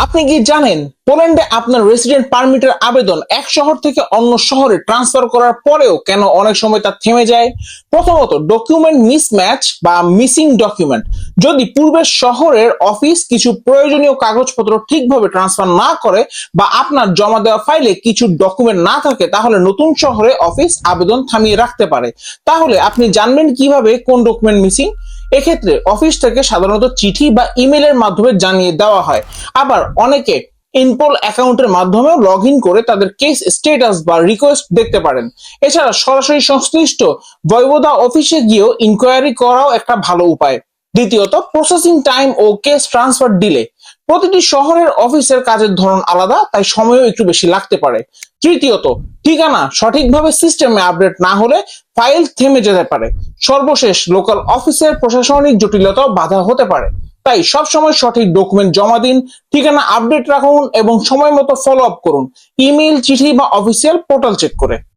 আপনি কি জানেন পোল্যান্ডে আপনার রেসিডেন্ট পারমিটের আবেদন এক শহর থেকে অন্য শহরে ট্রান্সফার করার পরেও কেন অনেক সময় তা থেমে যায়? প্রথমত, ডকুমেন্ট মিসম্যাচ বা মিসিং ডকুমেন্ট। যদি পূর্বের শহরের অফিস কিছু প্রয়োজনীয় কাগজপত্র ঠিকভাবে ট্রান্সফার না করে বা আপনার জমা দেওয়া ফাইলে কিছু ডকুমেন্ট না থাকে, তাহলে নতুন শহরে অফিস আবেদন থামিয়ে রাখতে পারে। তাহলে আপনি জানবেন কিভাবে কোন ডকুমেন্ট মিসিং? এক্ষেত্রে অফিস থেকে সাধারণত চিঠি বা ইমেলের মাধ্যমে জানিয়ে দেওয়া হয়। আবার অনেকে ইনপোল অ্যাকাউন্টের মাধ্যমেও লগ ইন করে তাদের কেস স্ট্যাটাস বা রিকোয়েস্ট দেখতে পারেন। এছাড়া সরাসরি সংশ্লিষ্ট ভয়বোধা অফিসে গিয়েও ইনকোয়ারি করাও একটা ভালো উপায়। দ্বিতীয়ত, প্রসেসিং টাইম ও কেস ট্রান্সফার ডিলে। প্রতিটি শহরের অফিসের কাজের ধরন আলাদা, তাই সময়ও একটু বেশি লাগতে পারে। তৃতীয়ত, ঠিকানা সঠিকভাবে সিস্টেমে আপডেট না হলে ফাইল থেমে যেতে পারে। সর্বশেষ, লোকাল অফিসের প্রশাসনিক জটিলতাও বাধা হতে পারে। তাই সবসময় সঠিক ডকুমেন্ট জমা দিন, ঠিকানা আপডেট রাখুন এবং সময় মতো ফলো আপ করুন, ইমেল, চিঠি বা অফিসিয়াল পোর্টাল চেক করে।